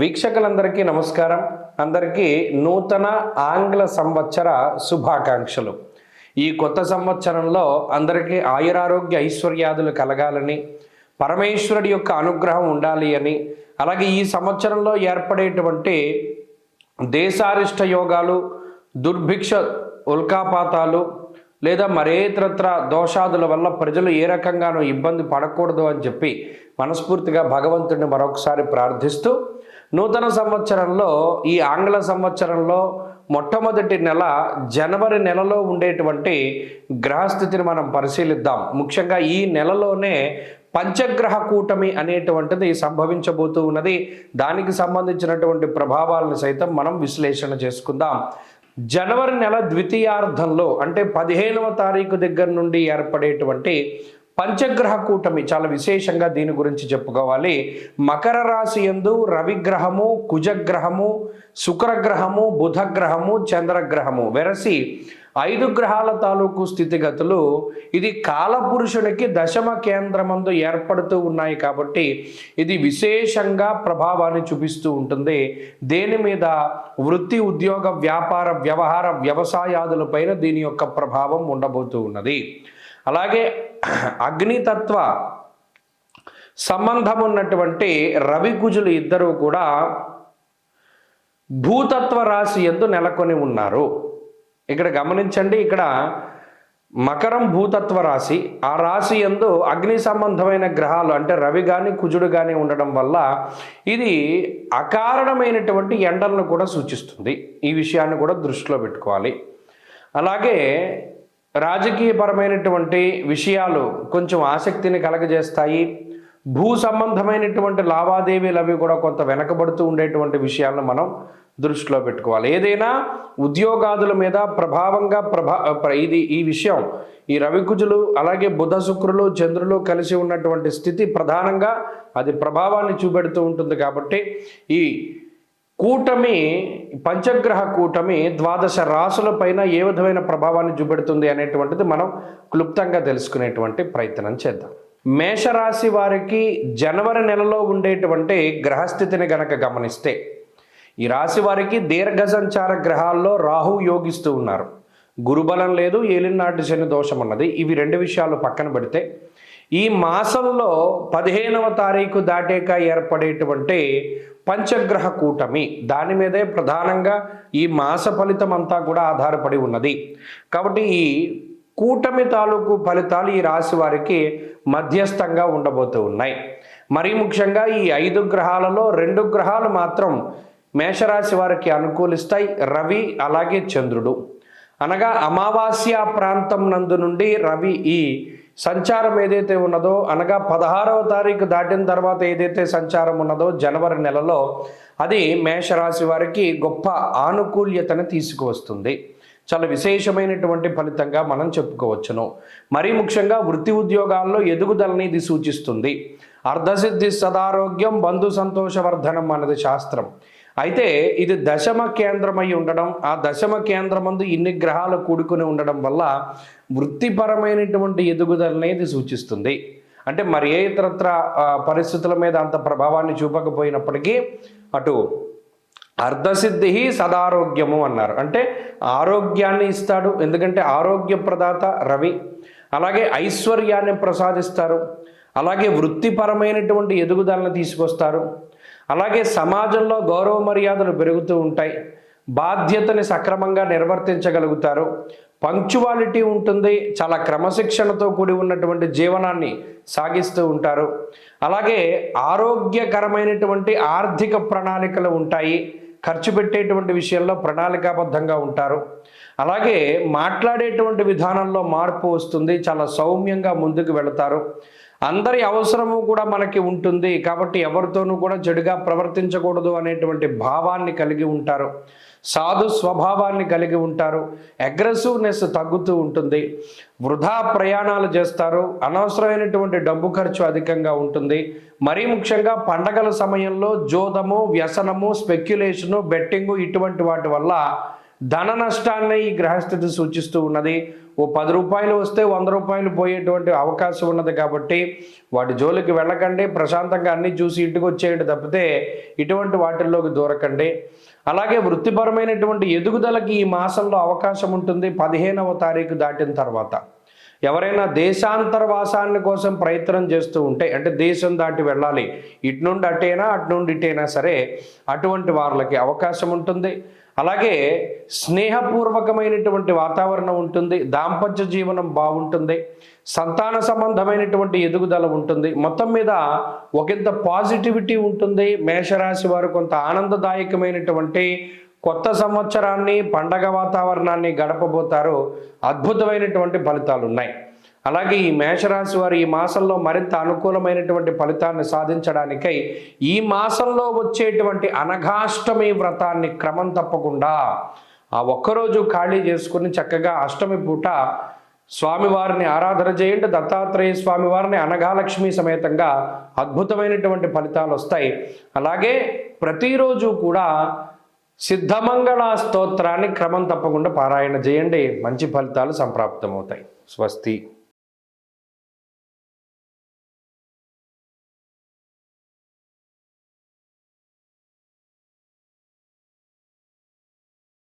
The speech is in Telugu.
వీక్షకులందరికీ నమస్కారం. అందరికీ నూతన ఆంగ్ల సంవత్సర శుభాకాంక్షలు. ఈ కొత్త సంవత్సరంలో అందరికీ ఆయురారోగ్య ఐశ్వర్యాదులు కలగాలని, పరమేశ్వరుడి యొక్క అనుగ్రహం ఉండాలి అని, అలాగే ఈ సంవత్సరంలో ఏర్పడేటువంటి దేశారిష్ట యోగాలు, దుర్భిక్ష ఉల్కాపాతాలు లేదా మరేతరత్ర దోషాదుల వల్ల ప్రజలు ఏ రకంగానూ ఇబ్బంది పడకూడదు అని చెప్పి మనస్ఫూర్తిగా భగవంతుడిని మరొకసారి ప్రార్థిస్తూ, నూతన సంవత్సరంలో ఈ ఆంగ్ల సంవత్సరంలో మొట్టమొదటి నెల జనవరి నెలలో ఉండేటువంటి గ్రహస్థితిని మనం పరిశీలిద్దాం. ముఖ్యంగా ఈ నెలలోనే పంచగ్రహ కూటమి అనేటువంటిది సంభవించబోతూ ఉన్నది. దానికి సంబంధించినటువంటి ప్రభావాలను సైతం మనం విశ్లేషణ చేసుకుందాం. జనవరి నెల ద్వితీయార్థంలో అంటే 15వ తారీఖు దగ్గర నుండి ఏర్పడేటువంటి పంచగ్రహ కూటమి చాలా విశేషంగా దీని గురించి చెప్పుకోవాలి. మకర రాశి యందు రవిగ్రహము, కుజగ్రహము, శుక్రగ్రహము, బుధగ్రహము, చంద్రగ్రహము వెరసి 5 గ్రహాల తాలూకు స్థితిగతులు ఇది కాలపురుషునికి దశమ కేంద్రమందు ఏర్పడుతూ ఉన్నాయి. కాబట్టి ఇది విశేషంగా ప్రభావాన్ని చూపిస్తూ ఉంటుంది. దేని మీద? వృత్తి, ఉద్యోగ, వ్యాపార, వ్యవహార, వ్యవసాయాదులపైన దీని యొక్క ప్రభావం ఉండబోతూ ఉన్నది. అలాగే అగ్నితత్వ సంబంధం ఉన్నటువంటి రవి కుజులు ఇద్దరూ కూడా భూతత్వ రాశి యందు నెలకొని ఉన్నారు. ఇక్కడ గమనించండి, ఇక్కడ మకరం భూతత్వ రాశి, ఆ రాశి యందు అగ్ని సంబంధమైన గ్రహాలు అంటే రవి కానీ కుజుడు కానీ ఉండడం వల్ల ఇది అకారణమైనటువంటి ఎండలను కూడా సూచిస్తుంది. ఈ విషయాన్ని కూడా దృష్టిలో పెట్టుకోవాలి. అలాగే రాజకీయపరమైనటువంటి విషయాలు కొంచెం ఆసక్తిని కలగజేస్తాయి. భూ సంబంధమైనటువంటి లావాదేవీలు అవి కూడా కొంత వెనకబడుతూ ఉండేటువంటి విషయాలను మనం దృష్టిలో పెట్టుకోవాలి. ఏదైనా ఉద్యోగాదుల మీద ప్రభావంగా ఈ విషయం ఈ రవికుజులు అలాగే బుధ శుక్రులు చంద్రులు కలిసి ఉన్నటువంటి స్థితి ప్రధానంగా అది ప్రభావాన్ని చూపెడుతూ ఉంటుంది. కాబట్టి ఈ కూటమి పంచగ్రహ కూటమి 12 రాశుల పైన ఏ విధమైన ప్రభావాన్ని చూపెడుతుంది అనేటువంటిది మనం క్లుప్తంగా తెలుసుకునేటువంటి ప్రయత్నం చేద్దాం. మేషరాశి వారికి జనవరి నెలలో ఉండేటువంటి గ్రహస్థితిని గనక గమనిస్తే, ఈ రాశి వారికి దీర్ఘ సంచార గ్రహాల్లో రాహు యోగిస్తూ ఉన్నారు. గురుబలం లేదు, ఏలినాటి శని దోషం ఉన్నది. ఇవి 2 విషయాలు పక్కన పెడితే ఈ మాసంలో 15వ తారీఖు దాటాక ఏర్పడేటువంటి పంచగ్రహ కూటమి దాని మీదే ప్రధానంగా ఈ మాస ఫలితం అంతా కూడా ఆధారపడి ఉన్నది. కాబట్టి ఈ కూటమి తాలూకు ఫలితాలు ఈ రాశి వారికి మధ్యస్థంగా ఉండబోతూ ఉన్నాయి. మరీ ముఖ్యంగా ఈ 5 గ్రహాలలో 2 గ్రహాలు మాత్రం మేషరాశి వారికి అనుకూలిస్తాయి. రవి అలాగే చంద్రుడు. అనగా అమావాస్య ప్రాంతం నందు నుండి రవి ఈ సంచారం ఏదైతే ఉన్నదో, అనగా 16వ తారీఖు దాటిన తర్వాత ఏదైతే సంచారం ఉన్నదో జనవరి నెలలో, అది మేషరాశి వారికి గొప్ప ఆనుకూల్యతను తీసుకువస్తుంది. చాలా విశేషమైనటువంటి ఫలితంగా మనం చెప్పుకోవచ్చును. మరీ ముఖ్యంగా వృత్తి ఉద్యోగాల్లో ఎదుగుదలని ఇది సూచిస్తుంది. అర్ధసిద్ధి సదారోగ్యం, బంధు సంతోషవర్ధనం అన్నది శాస్త్రం. అయితే ఇది దశమ కేంద్రమై ఉండడం, ఆ దశమ కేంద్రమందు ఇన్ని గ్రహాలు కూడుకుని ఉండడం వల్ల వృత్తిపరమైనటువంటి ఎదుగుదల అనేది సూచిస్తుంది. అంటే మరి ఏ ఇతరత్ర పరిస్థితుల మీద అంత ప్రభావాన్ని చూపకపోయినప్పటికీ అటు అర్ధసిద్ధి సదారోగ్యము అన్నారు. అంటే ఆరోగ్యాన్ని ఇస్తాడు, ఎందుకంటే ఆరోగ్య ప్రదాత రవి. అలాగే ఐశ్వర్యాన్ని ప్రసాదిస్తారు, అలాగే వృత్తిపరమైనటువంటి ఎదుగుదలను తీసుకొస్తారు. అలాగే సమాజంలో గౌరవ మర్యాదలు పెరుగుతూ ఉంటాయి, బాధ్యతని సక్రమంగా నిర్వర్తించగలుగుతారు, పంక్చువాలిటీ ఉంటుంది, చాలా క్రమశిక్షణతో కూడి ఉన్నటువంటి జీవనాన్ని సాగిస్తూ ఉంటారు. అలాగే ఆరోగ్యకరమైనటువంటి ఆర్థిక ప్రణాళికలు ఉంటాయి, ఖర్చు పెట్టేటువంటి విషయంలో ప్రణాళికాబద్ధంగా ఉంటారు. అలాగే మాట్లాడేటువంటి విధానంలో మార్పు వస్తుంది, చాలా సౌమ్యంగా ముందుకు వెళతారు. అందరి అవసరము కూడా మనకి ఉంటుంది, కాబట్టి ఎవరితోనూ కూడా చెడుగా ప్రవర్తించకూడదు అనేటువంటి భావాన్ని కలిగి ఉంటారు. సాధు స్వభావాన్ని కలిగి ఉంటారు. అగ్రెసివ్నెస్ తగ్గుతూ ఉంటుంది. వృధా ప్రయాణాలు చేస్తారు. అనవసరమైనటువంటి డబ్బు ఖర్చు అధికంగా ఉంటుంది. మరీ ముఖ్యంగా పండగల సమయంలో జోదము, వ్యసనము, స్పెక్యులేషను, బెట్టింగు ఇటువంటి వాటి వల్ల ధన నష్టాన్ని ఈ గ్రహస్థితి సూచిస్తూ ఉన్నది. ఓ 10 రూపాయలు వస్తే 100 రూపాయలు పోయేటువంటి అవకాశం ఉన్నది కాబట్టి వాటి జోలికి వెళ్ళకండి. ప్రశాంతంగా అన్నీ చూసి ఇంటికి వచ్చేయండి తప్పితే ఇటువంటి వాటిల్లోకి దూరకండి. అలాగే వృత్తిపరమైనటువంటి ఎదుగుదలకి ఈ మాసంలో అవకాశం ఉంటుంది 15వ తారీఖు దాటిన తర్వాత. ఎవరైనా దేశాంతరవాసాన్ని కోసం ప్రయత్నం చేస్తూ ఉంటే, అంటే దేశం దాటి వెళ్ళాలి, ఇటు నుండి అటైనా అటు నుండి ఇటైనా సరే, అటువంటి వారికి అవకాశం ఉంటుంది. అలాగే స్నేహపూర్వకమైనటువంటి వాతావరణం ఉంటుంది, దాంపత్య జీవనం బాగుంటుంది, సంతాన సంబంధమైనటువంటి ఎదుగుదల ఉంటుంది. మొత్తం మీద ఒకంత పాజిటివిటీ ఉంటుంది. మేషరాశి వారు కొంత ఆనందదాయకమైనటువంటి కొత్త సంవత్సరాన్ని, పండగ వాతావరణాన్ని గడపబోతారు. అద్భుతమైనటువంటి ఫలితాలు ఉన్నాయి. అలాగే ఈ మేషరాశి వారు ఈ మాసంలో మరింత అనుకూలమైనటువంటి ఫలితాన్ని సాధించడానికై ఈ మాసంలో వచ్చేటువంటి అనఘాష్టమి వ్రతాన్ని క్రమం తప్పకుండా ఆ ఒక్కరోజు ఖాళీ చేసుకుని చక్కగా అష్టమి పూట స్వామివారిని ఆరాధన చేయండి. దత్తాత్రేయ స్వామివారిని అనఘాలక్ష్మి సమేతంగా అద్భుతమైనటువంటి ఫలితాలు వస్తాయి. అలాగే ప్రతిరోజు కూడా సిద్ధమంగళ స్తోత్రాన్ని క్రమం తప్పకుండా పారాయణ చేయండి. మంచి ఫలితాలు సంప్రాప్తమవుతాయి. స్వస్తి.